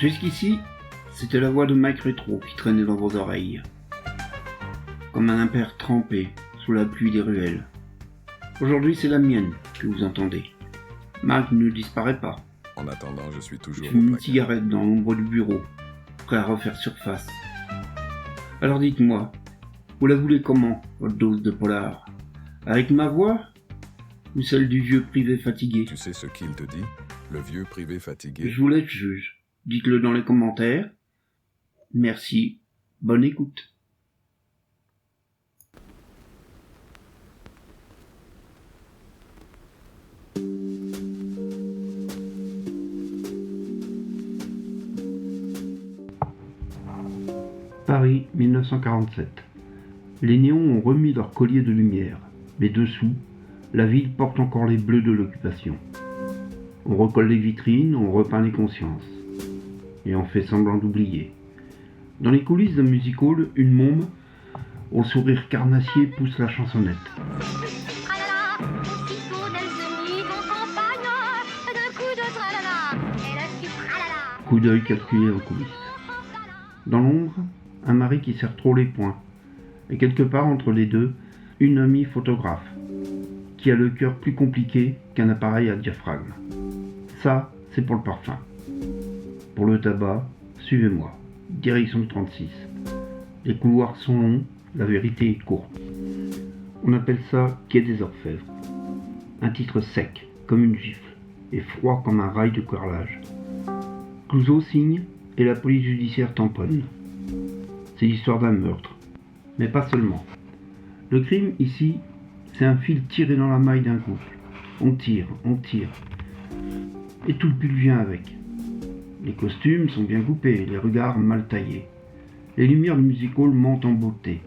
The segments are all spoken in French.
Jusqu'ici, c'était la voix de Mike Retro qui traînait dans vos oreilles, comme un impair trempé sous la pluie des ruelles. Aujourd'hui, c'est la mienne que vous entendez. Mike ne disparaît pas. En attendant, je suis toujours Je fume au une placard. cigarette dans l'ombre du bureau, prêt à refaire surface. Alors dites-moi, vous la voulez comment, votre dose de polar? Avec ma voix ou celle du vieux privé fatigué? Tu sais ce qu'il te dit? Le vieux privé fatigué. Je vous laisse juge. Dites-le dans les commentaires. Merci. Bonne écoute. Paris, 1947. Les néons ont remis leur collier de lumière, mais dessous, la ville porte encore les bleus de l'occupation. On recolle les vitrines, on repeint les consciences. Et on fait semblant d'oublier. Dans les coulisses d'un music hall, une môme, au sourire carnassier, pousse la chansonnette. Tralala, aussitôt d'elle se mit en campagne, de coups de tralala, et le fit tralala. Coup d'œil calculé en coulisses. Dans l'ombre, un mari qui serre trop les poings. Et quelque part entre les deux, une amie photographe, qui a le cœur plus compliqué qu'un appareil à diaphragme. Ça, c'est pour le parfum. Pour le tabac, suivez-moi. Direction 36. Les couloirs sont longs, la vérité est courte. On appelle ça Quai des Orfèvres. Un titre sec, comme une gifle, et froid comme un rail de carrelage. Clouseau signe et la police judiciaire tamponne. C'est l'histoire d'un meurtre, mais pas seulement. Le crime, ici, c'est un fil tiré dans la maille d'un couple. On tire, et tout le pull vient avec. Les costumes sont bien coupés, les regards mal taillés. Les lumières du music hall mentent en beauté.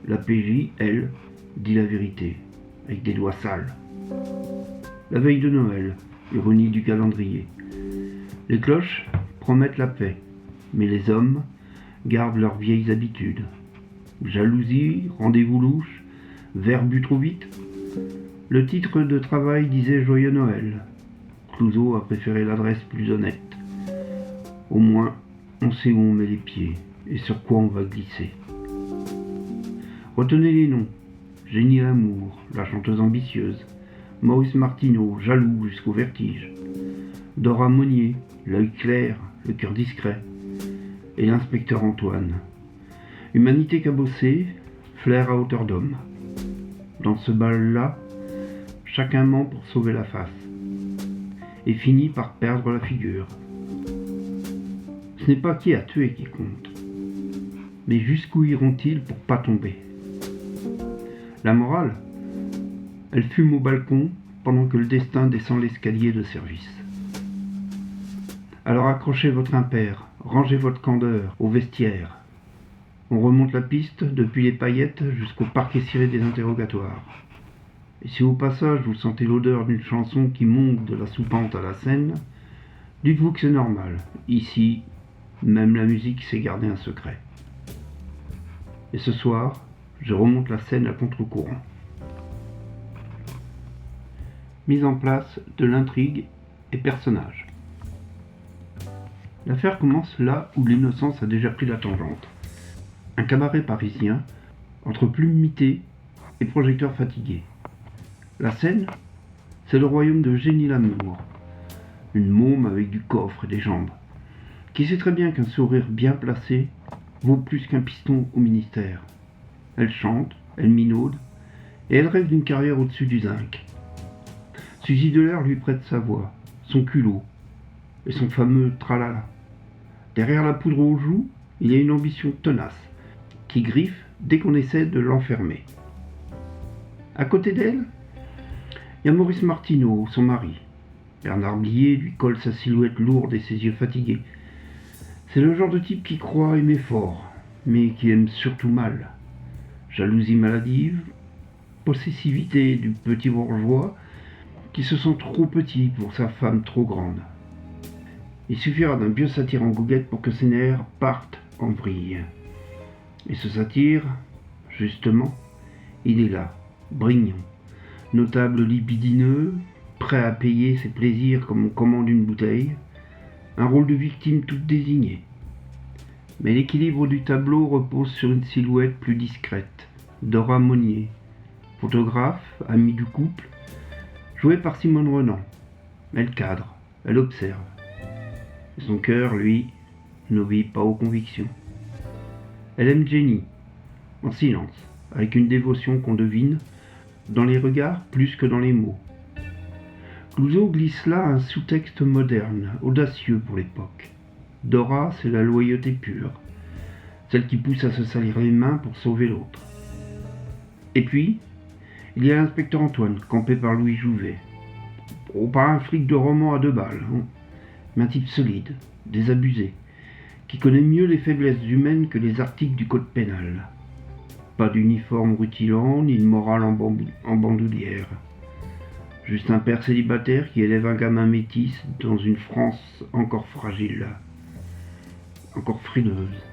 La PJ, elle, dit la vérité, avec des doigts sales. La veille de Noël, ironie du calendrier. Les cloches promettent la paix, mais les hommes gardent leurs vieilles habitudes. Jalousie, rendez-vous louche, verre bu trop vite. Le titre de travail disait Joyeux Noël. Clouseau a préféré l'adresse plus honnête. Au moins, on sait où on met les pieds et sur quoi on va glisser. Retenez les noms. Jenny Lamour, la chanteuse ambitieuse. Maurice Martineau, jaloux jusqu'au vertige. Dora Monnier, l'œil clair, le cœur discret. Et l'inspecteur Antoine. Humanité cabossée, flair à hauteur d'homme. Dans ce bal-là, chacun ment pour sauver la face. Et finit par perdre la figure. Ce n'est pas qui a tué qui compte, mais jusqu'où iront-ils pour pas tomber? La morale, elle fume au balcon pendant que le destin descend l'escalier de service. Alors accrochez votre impair, rangez votre candeur au vestiaire. On remonte la piste depuis les paillettes jusqu'au parquet ciré des interrogatoires. Et si au passage vous sentez l'odeur d'une chanson qui monte de la soupente à la scène, dites-vous que c'est normal. Ici, même la musique sait garder un secret. Et ce soir, je remonte la scène à contre-courant. Mise en place de l'intrigue et personnages. L'affaire commence là où l'innocence a déjà pris la tangente. Un cabaret parisien, entre plumes mitées et projecteurs fatigués. La scène, c'est le royaume de Jenny Lamour, une môme avec du coffre et des jambes, qui sait très bien qu'un sourire bien placé vaut plus qu'un piston au ministère. Elle chante, elle minaude, et elle rêve d'une carrière au-dessus du zinc. Suzy Delair lui prête sa voix, son culot, et son fameux tralala. Derrière la poudre aux joues, il y a une ambition tenace, qui griffe dès qu'on essaie de l'enfermer. À côté d'elle, il y a Maurice Martineau, son mari. Bernard Blier lui colle sa silhouette lourde et ses yeux fatigués. C'est le genre de type qui croit aimer fort, mais qui aime surtout mal. Jalousie maladive, possessivité du petit bourgeois qui se sent trop petit pour sa femme trop grande. Il suffira d'un vieux satyre en goguette pour que ses nerfs partent en vrille. Et ce satyre, justement, il est là, brignon, notable libidineux, prêt à payer ses plaisirs comme on commande une bouteille, un rôle de victime toute désignée. Mais l'équilibre du tableau repose sur une silhouette plus discrète, Dora Monnier, photographe, amie du couple, jouée par Simone Renan. Elle cadre, elle observe. Et son cœur, lui, n'obéit pas aux convictions. Elle aime Jenny, en silence, avec une dévotion qu'on devine, dans les regards plus que dans les mots. Clouzot glisse là un sous-texte moderne, audacieux pour l'époque. Dora, c'est la loyauté pure, celle qui pousse à se salir les mains pour sauver l'autre. Et puis, il y a l'inspecteur Antoine, campé par Louis Jouvet. Oh, pas un flic de roman à 2 balles, hein, mais un type solide, désabusé, qui connaît mieux les faiblesses humaines que les articles du code pénal. Pas d'uniforme rutilant, ni de morale en bandoulière. Juste un père célibataire qui élève un gamin métis dans une France encore fragile, encore frileuse.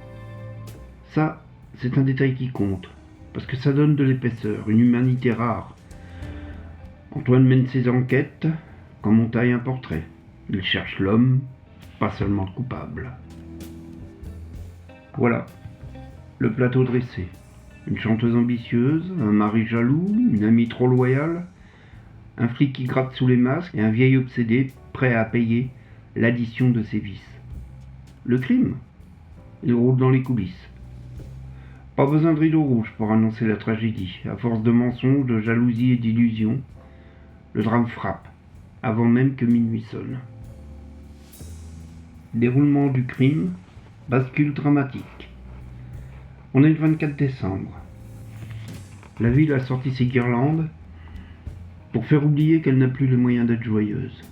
Ça, c'est un détail qui compte, parce que ça donne de l'épaisseur, une humanité rare. Antoine mène ses enquêtes comme on taille un portrait. Il cherche l'homme, pas seulement le coupable. Voilà, le plateau dressé. Une chanteuse ambitieuse, un mari jaloux, une amie trop loyale, un flic qui gratte sous les masques et un vieil obsédé prêt à payer l'addition de ses vices. Le crime, il roule dans les coulisses. Pas besoin de rideau rouge pour annoncer la tragédie. À force de mensonges, de jalousie et d'illusions, le drame frappe, avant même que minuit sonne. Déroulement du crime, bascule dramatique. On est le 24 décembre. La ville a sorti ses guirlandes pour faire oublier qu'elle n'a plus les moyens d'être joyeuse.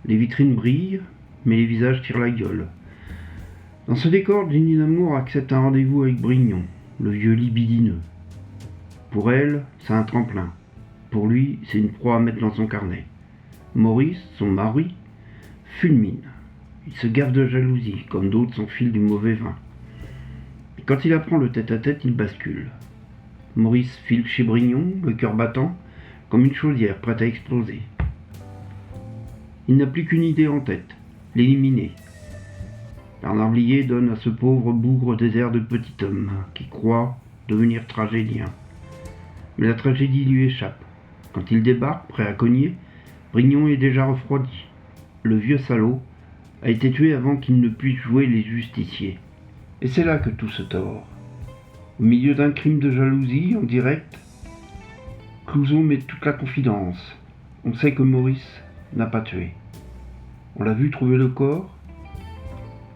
Les vitrines brillent, mais les visages tirent la gueule. Dans ce décor, Jenny Lamour accepte un rendez-vous avec Brignon, le vieux libidineux. Pour elle, c'est un tremplin. Pour lui, c'est une proie à mettre dans son carnet. Maurice, son mari, fulmine. Il se gaffe de jalousie, comme d'autres s'enfilent du mauvais vin. Et quand il apprend le tête-à-tête, il bascule. Maurice file chez Brignon, le cœur battant, comme une chaudière prête à exploser. Il n'a plus qu'une idée en tête, l'éliminer. Bernard Blier donne à ce pauvre bougre des airs de petit homme, qui croit devenir tragédien. Mais la tragédie lui échappe. Quand il débarque, prêt à cogner, Brignon est déjà refroidi. Le vieux salaud a été tué avant qu'il ne puisse jouer les justiciers. Et c'est là que tout se tord. Au milieu d'un crime de jalousie, en direct, Clouzot met toute la confidence. On sait que Maurice n'a pas tué. On l'a vu trouver le corps.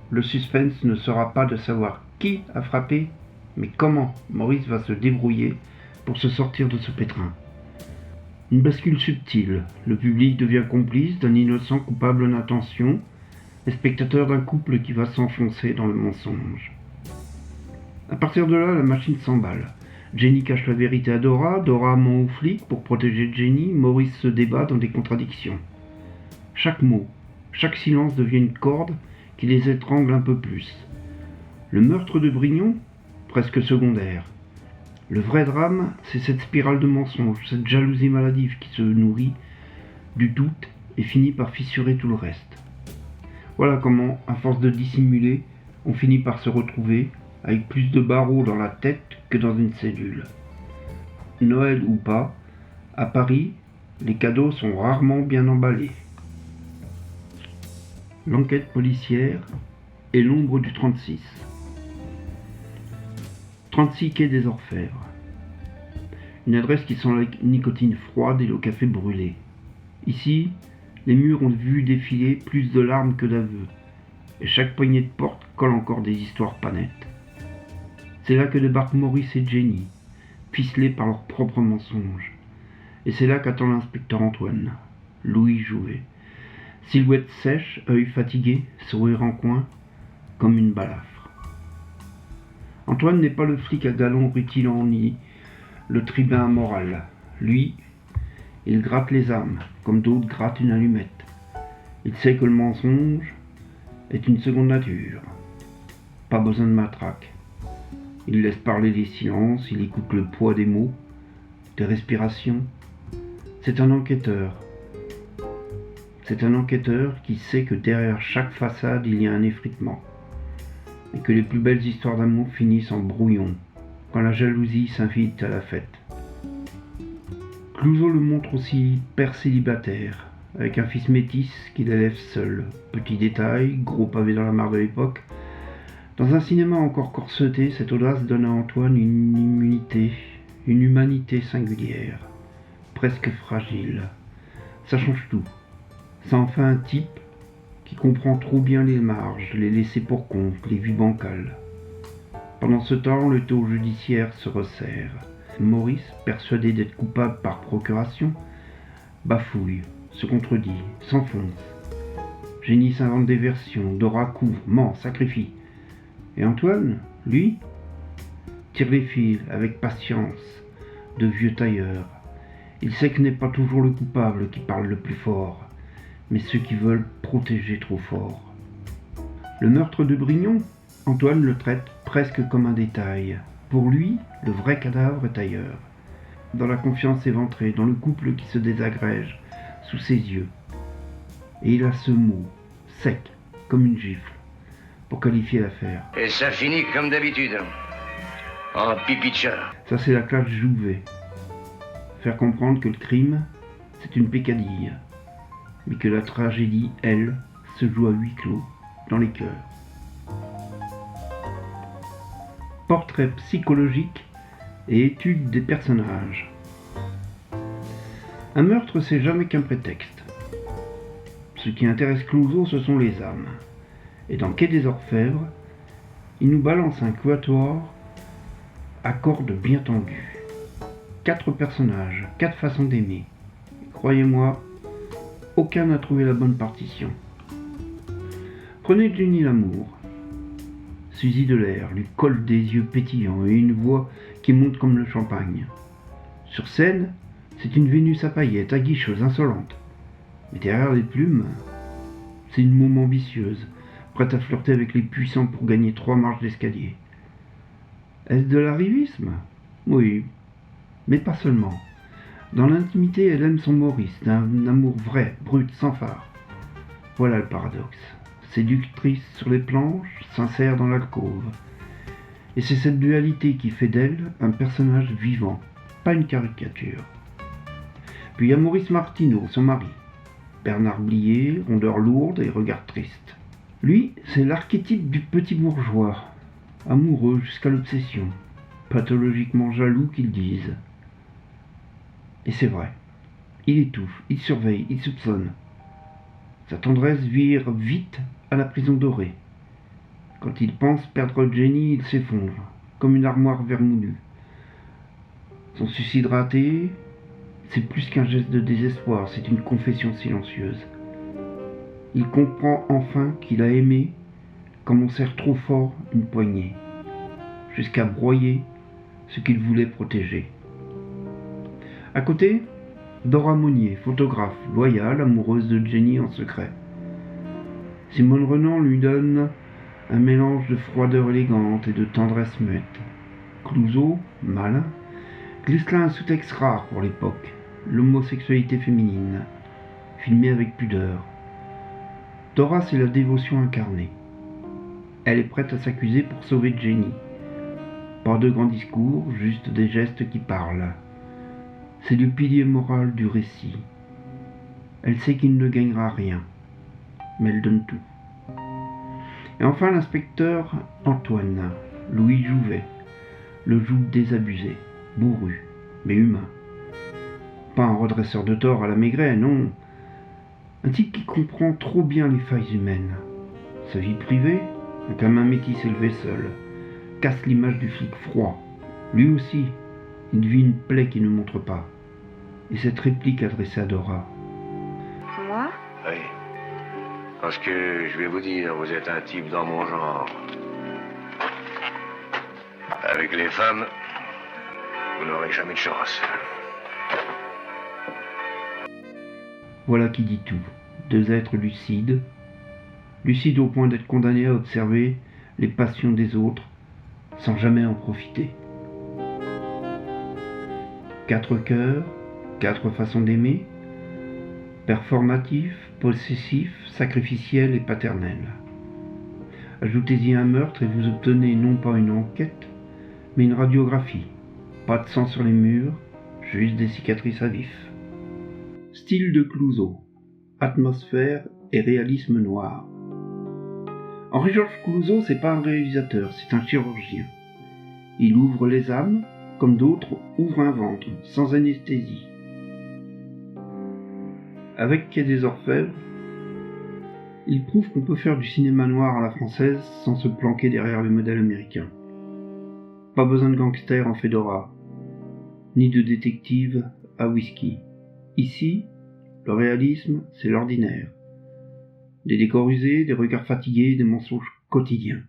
Le suspense ne sera pas de savoir qui a frappé, mais comment Maurice va se débrouiller pour se sortir de ce pétrin. Une bascule subtile. Le public devient complice d'un innocent coupable d'intention et spectateur d'un couple qui va s'enfoncer dans le mensonge. À partir de là, la machine s'emballe. Jenny cache la vérité à Dora, Dora ment aux flics pour protéger Jenny, Maurice se débat dans des contradictions. Chaque mot, chaque silence devient une corde qui les étrangle un peu plus. Le meurtre de Brignon, presque secondaire. Le vrai drame, c'est cette spirale de mensonges, cette jalousie maladive qui se nourrit du doute et finit par fissurer tout le reste. Voilà comment, à force de dissimuler, on finit par se retrouver avec plus de barreaux dans la tête que dans une cellule. Noël ou pas, à Paris, les cadeaux sont rarement bien emballés. L'enquête policière est l'ombre du 36. 36 quai des Orfèvres. Une adresse qui sent la nicotine froide et le café brûlé. Ici, les murs ont vu défiler plus de larmes que d'aveux, et chaque poignée de porte colle encore des histoires pas nettes. C'est là que débarquent Maurice et Jenny, ficelés par leurs propres mensonges. Et c'est là qu'attend l'inspecteur Antoine, Louis Jouvet. Silhouette sèche, œil fatigué, sourire en coin, comme une balafre. Antoine n'est pas le flic à galon rutilant ni le tribun moral. Lui, il gratte les âmes, comme d'autres grattent une allumette. Il sait que le mensonge est une seconde nature. Pas besoin de matraque. Il laisse parler les silences, il écoute le poids des mots, des respirations. C'est un enquêteur. C'est un enquêteur qui sait que derrière chaque façade il y a un effritement, et que les plus belles histoires d'amour finissent en brouillon, quand la jalousie s'invite à la fête. Clouzot le montre aussi père célibataire, avec un fils métis qu'il élève seul. Petit détail, gros pavé dans la mare de l'époque. Dans un cinéma encore corseté, cette audace donne à Antoine une immunité, une humanité singulière, presque fragile. Ça change tout. Ça en fait un type qui comprend trop bien les marges, les laissés pour compte, les vies bancales. Pendant ce temps, le taux judiciaire se resserre. Maurice, persuadé d'être coupable par procuration, bafouille, se contredit, s'enfonce. Jenny s'invente des versions, Dora couvre, ment, sacrifie. Et Antoine, lui, tire les fils avec patience, de vieux tailleur. Il sait que n'est pas toujours le coupable qui parle le plus fort, mais ceux qui veulent protéger trop fort. Le meurtre de Brignon, Antoine le traite presque comme un détail. Pour lui, le vrai cadavre est ailleurs, dans la confiance éventrée, dans le couple qui se désagrège sous ses yeux. Et il a ce mot, sec, comme une gifle, pour qualifier l'affaire. Et ça finit comme d'habitude, en pipi de chat. Ça, c'est la classe Jouvet. Faire comprendre que le crime, c'est une peccadille, mais que la tragédie, elle, se joue à huis clos, dans les cœurs. Portrait psychologique et étude des personnages. Un meurtre, c'est jamais qu'un prétexte. Ce qui intéresse Clouzot, ce sont les âmes. Et dans Quai des Orfèvres, il nous balance un quatuor à cordes bien tendues. 4 personnages, 4 façons d'aimer. Croyez-moi, aucun n'a trouvé la bonne partition. Prenez Jenny Lamour. Suzy Delair lui colle des yeux pétillants et une voix qui monte comme le champagne. Sur scène, c'est une Vénus à paillettes, aguicheuse, insolente. Mais derrière les plumes, c'est une môme ambitieuse, prête à flirter avec les puissants pour gagner 3 marches d'escalier. Est-ce de l'arrivisme ? Oui, mais pas seulement. Dans l'intimité, elle aime son Maurice, d'un amour vrai, brut, sans phare. Voilà le paradoxe. Séductrice sur les planches, sincère dans l'alcôve. Et c'est cette dualité qui fait d'elle un personnage vivant, pas une caricature. Puis il y a Maurice Martineau, son mari. Bernard Blier, rondeur lourde et regard triste. Lui, c'est l'archétype du petit bourgeois, amoureux jusqu'à l'obsession, pathologiquement jaloux qu'ils disent. Et c'est vrai, il étouffe, il surveille, il soupçonne. Sa tendresse vire vite à la prison dorée. Quand il pense perdre Jenny, il s'effondre, comme une armoire vermoulue. Son suicide raté, c'est plus qu'un geste de désespoir, c'est une confession silencieuse. Il comprend enfin qu'il a aimé comme on serre trop fort une poignée, jusqu'à broyer ce qu'il voulait protéger. À côté, Dora Monnier, photographe, loyale, amoureuse de Jenny en secret. Simone Renan lui donne un mélange de froideur élégante et de tendresse muette. Clouzot, malin, glisse là un sous-texte rare pour l'époque, l'homosexualité féminine, filmée avec pudeur. Dora, c'est la dévotion incarnée. Elle est prête à s'accuser pour sauver Jenny. Pas de grands discours, juste des gestes qui parlent. C'est le pilier moral du récit. Elle sait qu'il ne gagnera rien, mais elle donne tout. Et enfin l'inspecteur Antoine, Louis Jouvet, le joug désabusé, bourru, mais humain. Pas un redresseur de tort à la Maigret, non. Un type qui comprend trop bien les failles humaines. Sa vie privée, un gamin métis élevé seul, casse l'image du flic froid. Lui aussi, il vit une plaie qui ne montre pas. Et cette réplique adressée à Dora. Moi ? Oui. Parce que, je vais vous dire, vous êtes un type dans mon genre. Avec les femmes, vous n'aurez jamais de chance. Voilà qui dit tout. 2 êtres lucides. Lucides au point d'être condamnés à observer les passions des autres sans jamais en profiter. 4 cœurs, 4 façons d'aimer. Performatif, possessif, sacrificiel et paternel. Ajoutez-y un meurtre et vous obtenez non pas une enquête, mais une radiographie. Pas de sang sur les murs, juste des cicatrices à vif. Style de Clouzot, atmosphère et réalisme noir. Henri-Georges Clouzot, c'est pas un réalisateur, c'est un chirurgien. Il ouvre les âmes, comme d'autres ouvrent un ventre, sans anesthésie. Avec Quai des Orfèvres, il prouve qu'on peut faire du cinéma noir à la française sans se planquer derrière le modèle américain. Pas besoin de gangsters en fedora, ni de détectives à whisky. Ici, le réalisme, c'est l'ordinaire. Des décors usés, des regards fatigués, des mensonges quotidiens.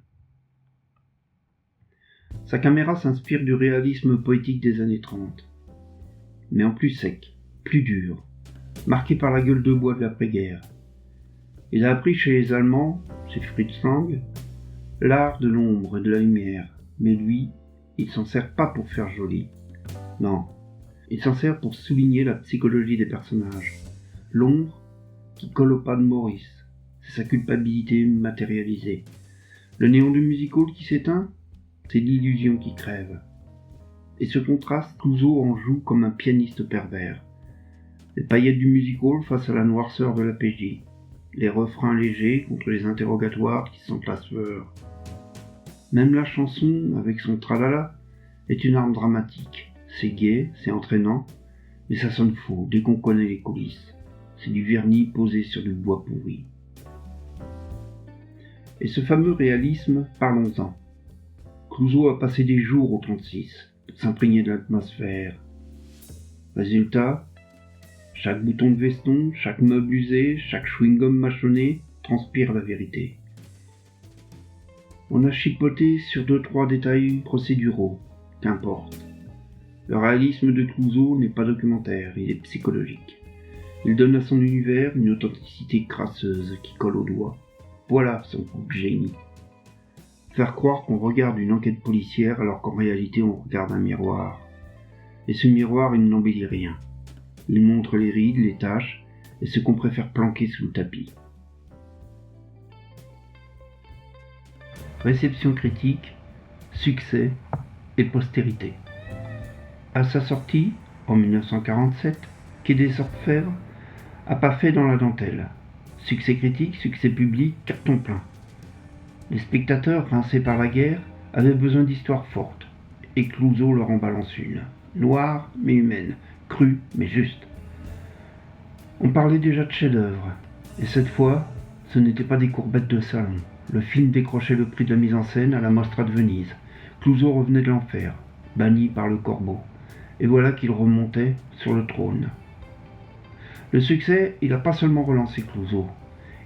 Sa caméra s'inspire du réalisme poétique des années 30, mais en plus sec, plus dur, marqué par la gueule de bois de l'après-guerre. Il a appris chez les Allemands, chez Fritz Lang, l'art de l'ombre et de la lumière, mais lui, il s'en sert pas pour faire joli. Non, il s'en sert pour souligner la psychologie des personnages. L'ombre qui colle au pas de Maurice, c'est sa culpabilité matérialisée. Le néon du music-hall qui s'éteint, c'est l'illusion qui crève. Et ce contraste, Clouzot en joue comme un pianiste pervers. Les paillettes du music-hall face à la noirceur de la PJ. Les refrains légers contre les interrogatoires qui sentent la sueur. Même la chanson, avec son tralala, est une arme dramatique. C'est gai, c'est entraînant, mais ça sonne faux dès qu'on connaît les coulisses. C'est du vernis posé sur du bois pourri. Et ce fameux réalisme, parlons-en. Clouzot a passé des jours au 36 pour s'imprégner de l'atmosphère. Résultat, chaque bouton de veston, chaque meuble usé, chaque chewing-gum mâchonné transpire la vérité. On a chipoté sur 2-3 détails procéduraux, qu'importe. Le réalisme de Clouzot n'est pas documentaire, il est psychologique. Il donne à son univers une authenticité crasseuse qui colle au doigt. Voilà son coup de génie. Faire croire qu'on regarde une enquête policière alors qu'en réalité on regarde un miroir. Et ce miroir, il n'embellit rien. Il montre les rides, les taches et ce qu'on préfère planquer sous le tapis. Réception critique, succès et postérité. À sa sortie, en 1947, Quai des Orfèvres a pas fait dans la dentelle. Succès critique, succès public, carton plein. Les spectateurs, rincés par la guerre, avaient besoin d'histoires fortes, et Clouzot leur en balance une. Noire, mais humaine, crue, mais juste. On parlait déjà de chef-d'œuvre, et cette fois, ce n'était pas des courbettes de salon. Le film décrochait le prix de la mise en scène à la Mostra de Venise. Clouzot revenait de l'enfer, banni par le corbeau, et voilà qu'il remontait sur le trône. Le succès, il n'a pas seulement relancé Clouzot,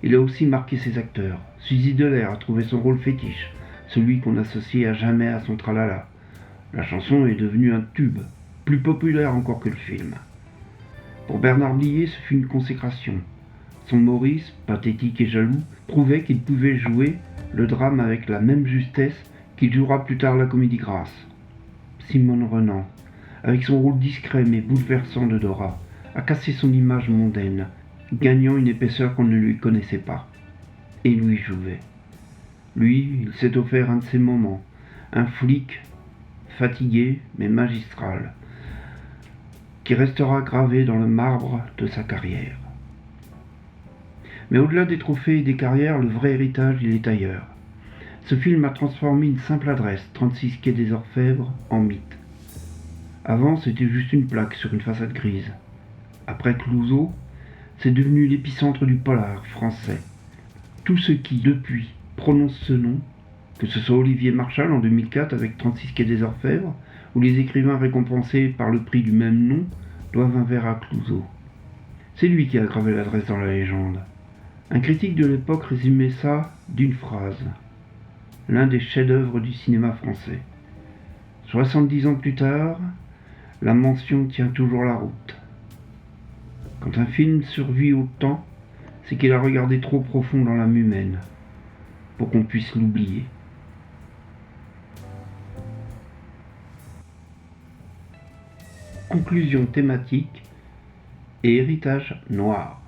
il a aussi marqué ses acteurs. Suzy Delair a trouvé son rôle fétiche, celui qu'on associait à jamais à son tralala. La chanson est devenue un tube, plus populaire encore que le film. Pour Bernard Blier, ce fut une consécration. Son Maurice, pathétique et jaloux, prouvait qu'il pouvait jouer le drame avec la même justesse qu'il jouera plus tard la comédie grasse. Simone Renan, avec son rôle discret mais bouleversant de Dora, a cassé son image mondaine, gagnant une épaisseur qu'on ne lui connaissait pas. Et Louis Jouvet. Lui, il s'est offert un de ses moments, un flic fatigué mais magistral, qui restera gravé dans le marbre de sa carrière. Mais au-delà des trophées et des carrières, le vrai héritage, il est ailleurs. Ce film a transformé une simple adresse, 36 Quai des Orfèvres, en mythe. Avant, c'était juste une plaque sur une façade grise. Après Clouzot, c'est devenu l'épicentre du polar français. Tous ceux qui, depuis, prononcent ce nom, que ce soit Olivier Marchal en 2004 avec 36 Quai des Orfèvres, ou les écrivains récompensés par le prix du même nom, doivent un verre à Clouzot. C'est lui qui a gravé l'adresse dans la légende. Un critique de l'époque résumait ça d'une phrase. L'un des chefs-d'œuvre du cinéma français. 70 ans plus tard, la mention tient toujours la route. Quand un film survit au temps, c'est qu'il a regardé trop profond dans l'âme humaine pour qu'on puisse l'oublier. Conclusion thématique et héritage noir.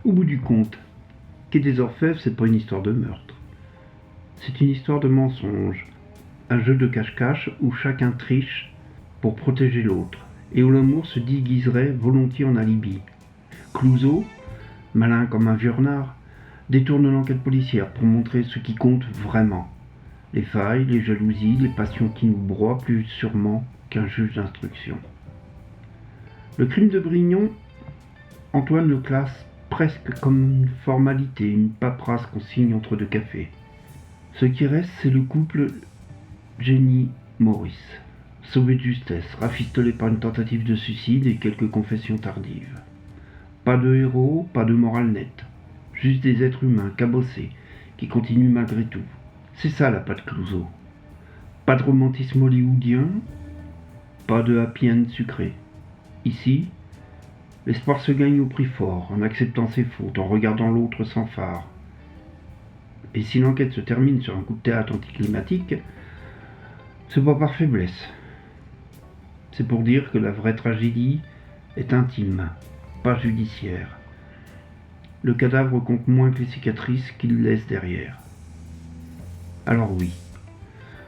Au bout du compte, Quai des Orfèvres, c'est pas une histoire de meurtre. C'est une histoire de mensonge, un jeu de cache-cache où chacun triche pour protéger l'autre, et où l'amour se déguiserait volontiers en alibi. Clouseau, malin comme un vieux renard, détourne l'enquête policière pour montrer ce qui compte vraiment. Les failles, les jalousies, les passions qui nous broient plus sûrement qu'un juge d'instruction. Le crime de Brignon, Antoine le classe presque comme une formalité, une paperasse qu'on signe entre deux cafés. Ce qui reste, c'est le couple Jenny-Maurice, sauvé de justesse, rafistolé par une tentative de suicide et quelques confessions tardives. Pas de héros, pas de morale nette, juste des êtres humains cabossés qui continuent malgré tout. C'est ça la patte Clouseau. Pas de romantisme hollywoodien, pas de happy end sucré. Ici, l'espoir se gagne au prix fort, en acceptant ses fautes, en regardant l'autre sans phare. Et si l'enquête se termine sur un coup de théâtre anticlimatique, c'est pas par faiblesse. C'est pour dire que la vraie tragédie est intime, pas judiciaire. Le cadavre compte moins que les cicatrices qu'il laisse derrière. Alors oui,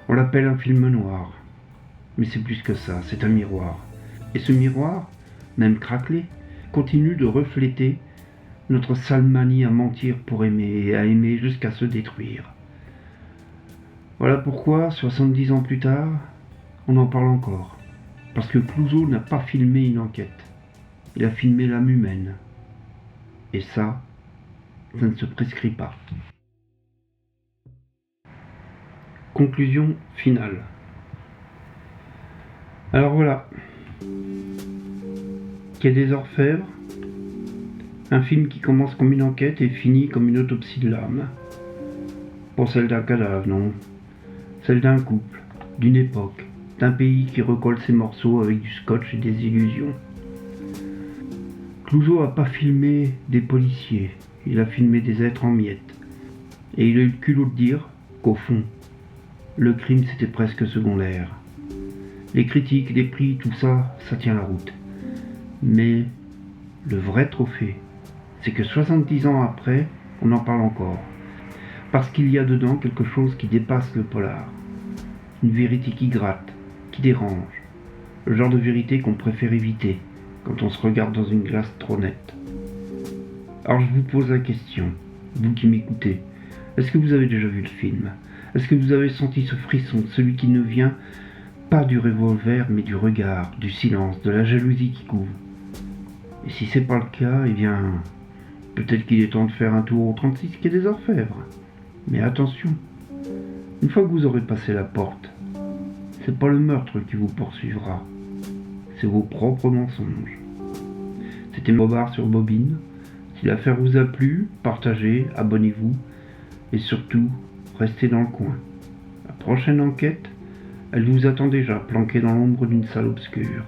on l'appelle un film noir, mais c'est plus que ça, c'est un miroir. Et ce miroir, même craquelé, continue de refléter notre sale manie à mentir pour aimer et à aimer jusqu'à se détruire. Voilà pourquoi, 70 ans plus tard, on en parle encore. Parce que Clouseau n'a pas filmé une enquête, il a filmé l'âme humaine. Et ça ne se prescrit pas. Conclusion finale. Alors voilà. Quai des Orfèvres, un film qui commence comme une enquête et finit comme une autopsie de l'âme. Pour celle d'un cadavre, non. Celle d'un couple, d'une époque, d'un pays qui recolle ses morceaux avec du scotch et des illusions. Clouseau n'a pas filmé des policiers, il a filmé des êtres en miettes. Et il a eu le culot de dire qu'au fond, le crime c'était presque secondaire. Les critiques, les prix, tout ça, ça tient la route. Mais le vrai trophée, c'est que 70 ans après, on en parle encore. Parce qu'il y a dedans quelque chose qui dépasse le polar. Une vérité qui gratte, qui dérange. Le genre de vérité qu'on préfère éviter quand on se regarde dans une glace trop nette. Alors je vous pose la question, vous qui m'écoutez, est-ce que vous avez déjà vu le film ? Est-ce que vous avez senti ce frisson, celui qui ne vient pas du revolver, mais du regard, du silence, de la jalousie qui couvre ? Et si c'est pas le cas, eh bien, peut-être qu'il est temps de faire un tour au 36 Quai des Orfèvres. Mais attention, une fois que vous aurez passé la porte, c'est pas le meurtre qui vous poursuivra, c'est vos propres mensonges. C'était Bobard sur Bobine. Si l'affaire vous a plu, partagez, abonnez-vous et surtout, restez dans le coin. La prochaine enquête, elle vous attend déjà planquée dans l'ombre d'une salle obscure.